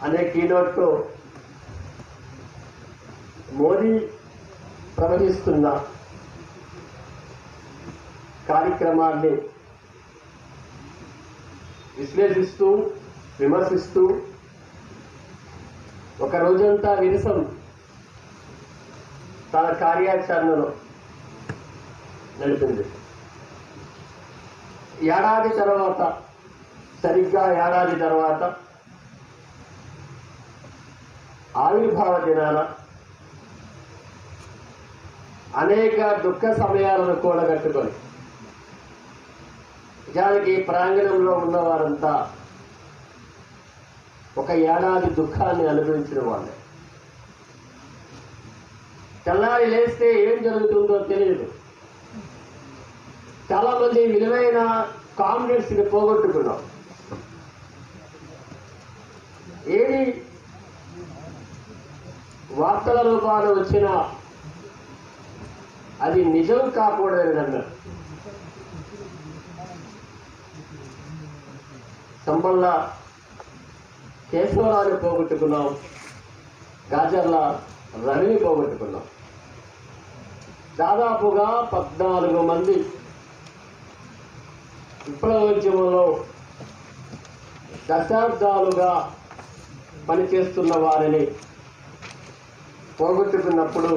అనే కీనోట్తో మోదీ ప్రవహిస్తున్న కార్యక్రమాన్ని విశ్లేషిస్తూ విమర్శిస్తూ ఒక రోజంతా విరసం తన కార్యాచరణను నడిపింది. ఏడాది తర్వాత, సరిగ్గా ఏడాది తర్వాత ఆవిర్భావ దినాన అనేక దుఃఖ సమయాలను కూడగట్టుకొని నిజానికి ప్రాంగణంలో ఉన్నవారంతా ఒక ఏడాది దుఃఖాన్ని అనుభవించిన వాళ్ళే. తెల్లారి లేస్తే ఏం జరుగుతుందో తెలియదు. చాలా మంది విలువైన కామ్రేడ్స్ని పోగొట్టుకున్నాం. ఏది వార్తల రూపాలు వచ్చినా అది నిజం కాకూడదని అన్నారు. సంబల్ల కేశవరావుని పోగొట్టుకున్నాం, గాజర్ల రవిని పోగొట్టుకున్నాం. దాదాపుగా 14 మంది విప్లవోద్యమంలో దశాబ్దాలుగా పనిచేస్తున్న వారిని పోగొట్టుకున్నప్పుడు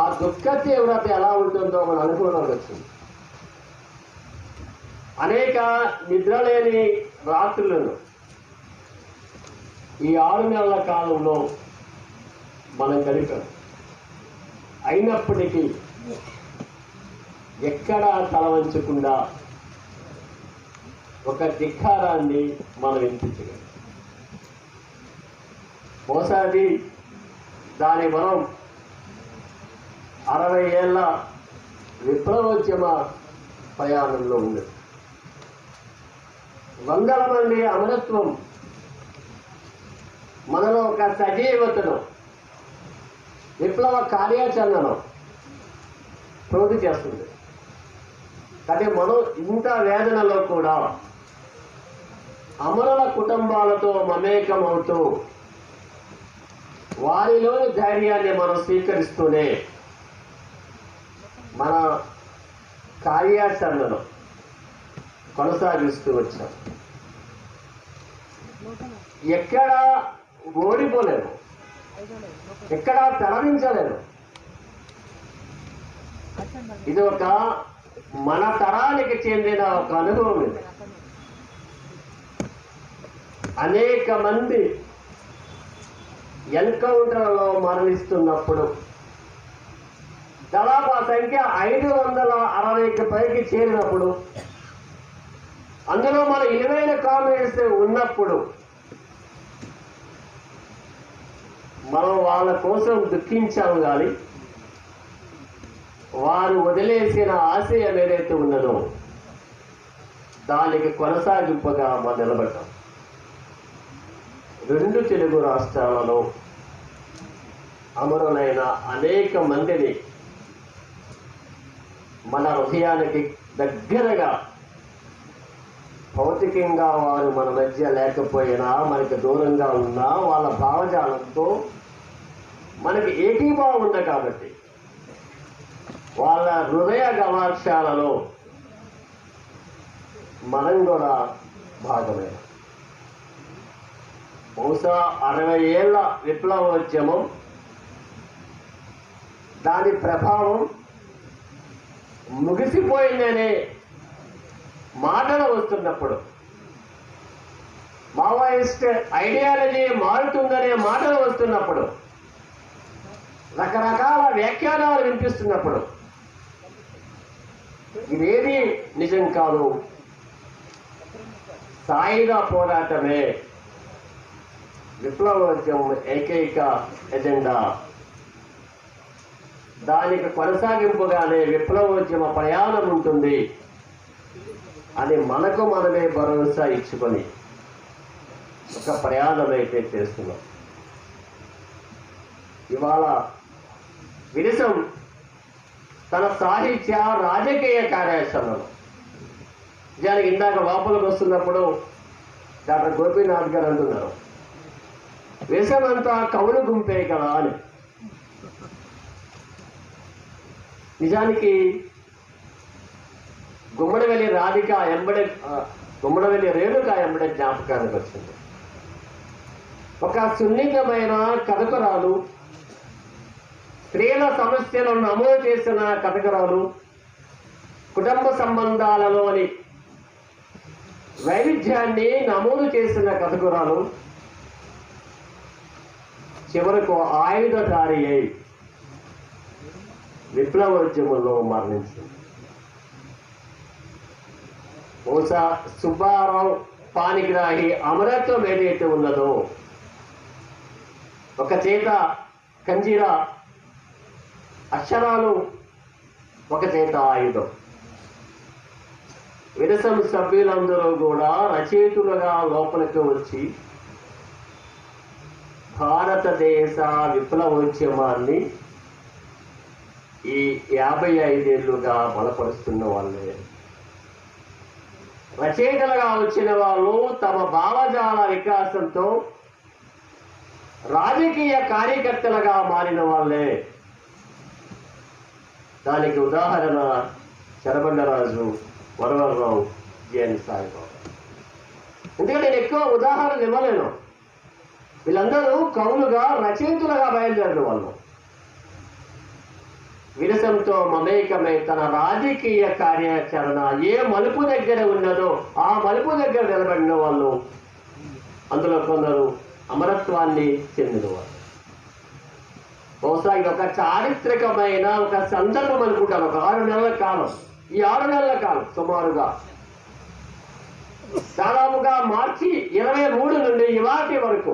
ఆ దుఃఖ తీవ్రత ఎలా ఉంటుందో మన అనుభవం వచ్చింది. అనేక నిద్రలేని రాత్రులను ఈ 6 నెలల కాలంలో మనం గడిపాం. అయినప్పటికీ ఎక్కడా తల వంచకుండా ఒక ధిక్కారాన్ని మనం వినిపించగలం. బహుశాది దాని మనం 60 ఏళ్ల విప్లవోద్యమ ప్రయాణంలో ఉంది. వందల మంది అమరత్వం మనలో ఒక సజీవతను, విప్లవ కార్యాచరణను ప్రోధి చేస్తుంది. కానీ మనం ఇంత వేదనలో కూడా అమరుల కుటుంబాలతో మమేకమవుతూ వారిలోని ధైర్యాన్ని మనం స్వీకరిస్తూనే మన కార్యాచరణను కొనసాగిస్తూ వచ్చాం. ఎక్కడా ఓడిపోలేదు, ఎక్కడా తరలించలేదు. ఇది ఒక మన తరానికి చెందిన ఒక అనుభవం. ఇది అనేక మంది ఎన్కౌంటర్లో మరణిస్తున్నప్పుడు దాదాపు ఆ సంఖ్య 560కి పైకి చేరినప్పుడు, అందులో మన విలువైన కామెంట్స్ ఉన్నప్పుడు మనం వాళ్ళ కోసం దుఃఖించాము. కానీ వారు వదిలేసిన ఆశయం ఏదైతే ఉన్నదో దానికి కొనసాగింపుగా మనం నిలబడ్డాం. 2 తెలుగు రాష్ట్రాలలో అమరులైన అనేక మందిని మన హృదయానికి దగ్గరగా, భౌతికంగా వారు మన మధ్య లేకపోయినా, మనకి దూరంగా ఉన్నా, వాళ్ళ భావజాలంతో మనకి ఏకీభావం ఉంది కాబట్టి వాళ్ళ హృదయ గవాక్షాలలో మనం కూడా భాగమే. బహుశా 60 ఏళ్ల విప్లవోద్యమం, దాని ప్రభావం ముగిసిపోయిందనే మాటలు వస్తున్నప్పుడు, మావోయిస్ట్ ఐడియాలజీ మారుతుందనే మాటలు వస్తున్నప్పుడు, రకరకాల వ్యాఖ్యానాలు వినిపిస్తున్నప్పుడు ఇదేది నిజం కాదు, సాయుధ పోరాటమే విప్లవోద్యమం ఏకైక ఎజెండా, దానికి కొనసాగింపుగానే విప్లవోద్యమ ప్రయాణం ఉంటుంది అని మనకు మనమే భరోసా ఇచ్చుకొని ఒక ప్రయాణం అయితే చేస్తున్నాం. ఇవాళ విరసం తన సాహిత్య రాజకీయ కార్యాచరణలో, నిజానికి ఇందాక లోపలికి వస్తున్నప్పుడు డాక్టర్ గోపీనాథ్ గారు అంటున్నారు, విషమంతా కవులు గుంపే కదా అని. నిజానికి గుమ్మడివెల్లి రాధిక గుమ్మడివెల్లి రేణుక ఎంబడే జ్ఞాపకానికి వచ్చింది. ఒక సున్నితమైన కథకురాలు, స్త్రీల సమస్యలను నమోదు చేసిన కథకురాలు, కుటుంబ సంబంధాలలోని వైవిధ్యాన్ని నమోదు చేసిన కథకురాలు చివరకు ఆయుధధారి అయి విప్లవోద్యమంలో మరణించింది. బహుశా సుబ్బారావు పాణిగ్రాహి అమరత్వం ఏదైతే ఉన్నదో, ఒక చేత కంజీరా అక్షరాలు, ఒక చేత ఆయుధం. విరసం సభ్యులందరూ కూడా రచయితులుగా లోపలికి వచ్చి భారతదేశ విప్లవోద్యమాన్ని ఈ 55 ఏళ్లుగా బలపరుస్తున్న వాళ్ళే. రచయితలుగా వచ్చిన వాళ్ళు తమ భావజాల వికాసంతో రాజకీయ కార్యకర్తలుగా మారిన వాళ్ళే. దానికి ఉదాహరణ చెరబండరాజు, వరవరరావు, జేఎన్ సాయిబాబా. ఎందుకంటే నేను ఎక్కువ ఉదాహరణలు ఇవ్వలేను. వీళ్ళందరూ కవులుగా రచయితులుగా బయలుదేరిన వాళ్ళు. విరసంతో మమేకమై తన రాజకీయ కార్యాచరణ ఏ మలుపు దగ్గర ఉన్నదో ఆ మలుపు దగ్గర నిలబడిన వాళ్ళు. అందులో కొందరు అమరత్వాన్ని చెందిన వాళ్ళు. బహుశా ఇది ఒక చారిత్రకమైన ఒక సందర్భం అనుకుంటాను. ఒక 6 నెలల కాలం, ఈ 6 నెలల కాలం సుమారుగా దాదాపుగా మార్చి 23 నుండి ఇవాటి వరకు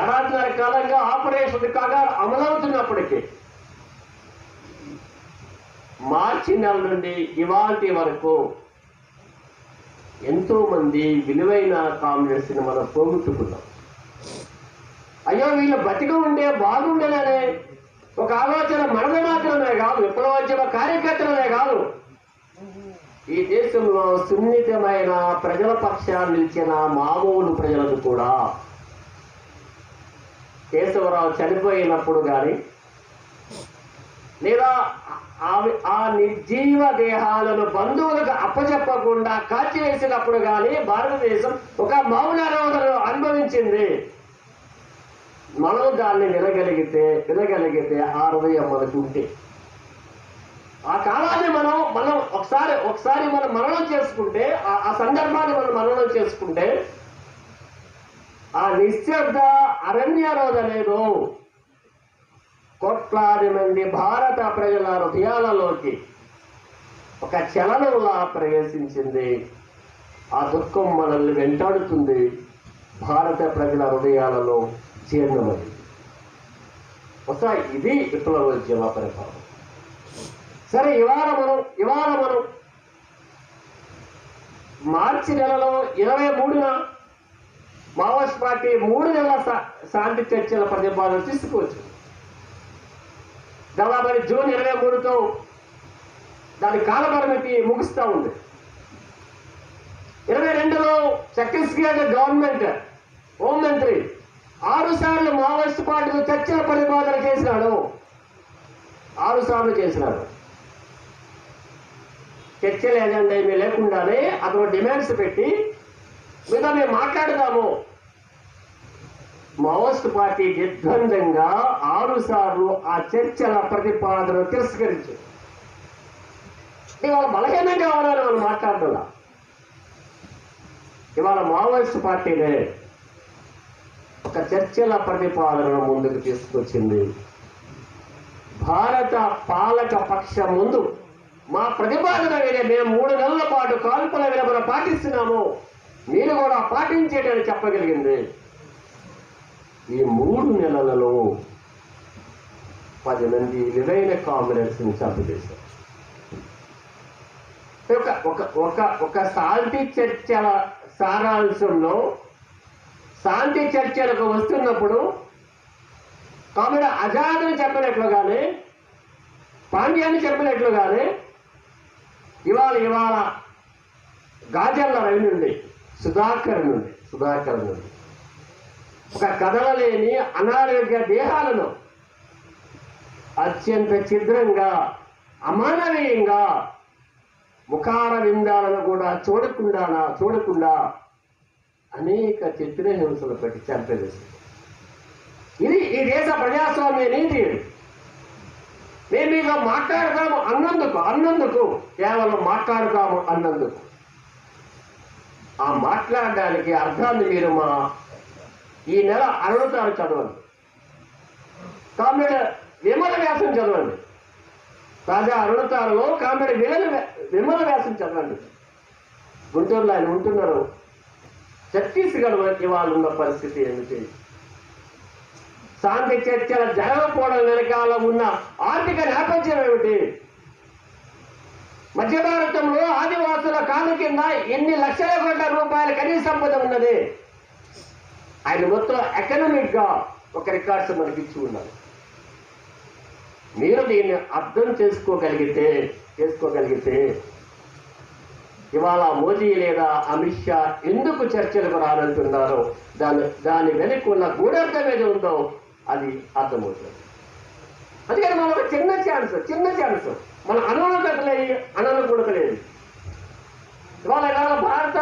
ఏడాదిన్నర కాలంగా ఆపరేషన్ కాగా అమలవుతున్నప్పటికీ మార్చి నెల నుండి ఇవాటి వరకు ఎంతో మంది విలువైన కామ్రేడ్స్ ని మనం పోగొట్టుకున్నాం. అయ్యో వీళ్ళు బతికి ఉండే బాగుండేననే ఒక ఆలోచన మనది మాత్రమే కాదు, విప్లవోద్యమ కార్యకర్తలనే కాదు, ఈ దేశంలో సున్నితమైన ప్రజల పక్షాన్ని నిలిచిన మామూలు ప్రజలకు కూడా. కేశవరావు చనిపోయినప్పుడు కానీ లేదా ఆ నిర్జీవ దేహాలను బంధువులకు అప్పచెప్పకుండా కాల్చివేసినప్పుడు కానీ భారతదేశం ఒక మౌన రోధను అనుభవించింది. మనం దాన్ని వినగలిగితే ఆ హృదయం మనకు ఉంటే, ఆ కాలాన్ని మనం ఒకసారి మనం మననం చేసుకుంటే, ఆ సందర్భాన్ని మనం మననం చేసుకుంటే, ఆ నిశ్శబ్ద అరణ్య రోధనేదో కోట్లాది మంది భారత ప్రజల హృదయాలలోకి ఒక చలనంలా ప్రవేశించింది. ఆ దుఃఖం మనల్ని వెంటాడుతుంది, భారత ప్రజల హృదయాలలో జీర్ణమైంది. ఒకసారి ఇది విప్లవోద్యమ పరిపాలన. సరే, ఇవాళ మనం మార్చి నెలలో 23న మావోయిస్ట్ పార్టీ 3 నెలల శాంతి చర్చల ప్రతిపాదన తీసుకువచ్చు. దాదాపు జూన్ 23తో దాని కాలపరిమితి ముగుస్తూ ఉంది. 22లో ఛత్తీస్గఢ్ గవర్నమెంట్ హోంమంత్రి 6 సార్లు మావోయిస్ట్ పార్టీతో చర్చల ప్రతిపాదన చేసినాడు. 6 సార్లు చేసినాడు. చర్చల ఎజెండా ఏమీ లేకుండానే అతను డిమాండ్స్ పెట్టి మీద మేము మాట్లాడదాము. మావోయిస్ట్ పార్టీ నిర్బంధంగా 6 సార్లు ఆ చర్చల ప్రతిపాదన తిరస్కరించింది. ఇవాళ బలహీనంగా కావాలని మనం మాట్లాడదా. ఇవాళ మావోయిస్ట్ పార్టీనే ఒక చర్చల ప్రతిపాదనను ముందుకు తీసుకొచ్చింది. భారత పాలక పక్షం ముందు మా ప్రతిపాదన మీద మేము 3 నెలల పాటు కాల్పుల విరమణ పాటిస్తున్నాము, మీరు కూడా పాటించేటని చెప్పగలిగింది. ఈ 3 నెలలలో 10 మంది విలువైన కామ్రేడ్స్ ని చంపేశారు. ఒక శాంతి చర్చల సారాంశంలో శాంతి చర్చలకు వస్తున్నప్పుడు కామ్రేడ్ ఆజాద్ని చెప్పినట్లుగానే, పాండ్యాన్ని చెప్పినట్లుగానే ఇవాళ గాజర్ల రవి నుండి సుధాకర్ నుండి ఒక కదలలేని అనారోగ్య దేహాలను అత్యంత ఛిద్రంగా అమానవీయంగా ముఖార విందాలను కూడా చూడకుండా అనేక చిత్రహింసలు పెట్టి చంపేస్తుంది. ఇది ఈ దేశ ప్రజాస్వామ్య నీతి. మేము ఇక మాట్లాడతాము అన్నందుకు కేవలం మాట్లాడతాము అన్నందుకు. ఆ మాట్లాడడానికి అర్థాన్ని మీరు ఈ నెల అరుణతారు చదవండి, కామెడీ విమల వ్యాసం చదవండి. తాజా అరుణతారులో కామెడీ విమల వ్యాసం చదవండి. గుంటూరులో ఆయన ఉంటున్నారు. ఛత్తీస్గఢ్ ఇవాళ ఉన్న పరిస్థితి ఏమిటి? శాంతి చర్చల జరగకపోవడం వెనకాల ఉన్న ఆర్థిక నేపథ్యం ఏమిటి? మధ్య భారతంలో ఆదివాసుల కాలు కింద ఎన్ని లక్షల కోట్ల రూపాయల ఖనిజ సంపద ఉన్నది. ఆయన మొత్తం ఎకనామిక్ గా ఒక రికార్డ్స్ మనకి ఇచ్చి ఉన్నారు. మీరు దీన్ని అర్థం చేసుకోగలిగితే ఇవాళ మోదీ లేదా అమిత్ షా ఎందుకు చర్చలకు రానంటున్నారో దాని వెనక ఉన్న గూఢార్థం ఏది ఉందో అది అర్థమవుతుంది. అందుకని మనం ఒక చిన్న ఛాన్స్ మనం అనకూడలేదు. ఇవాళ భారత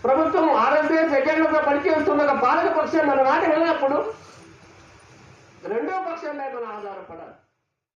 ప్రభుత్వం ఆర్ఎస్ఎస్ ఎజెండాతో పనిచేస్తున్న ఒక పాలక పక్షం మన నాటి వెళ్ళినప్పుడు రెండో పక్షంపై మనం ఆధారపడాలి.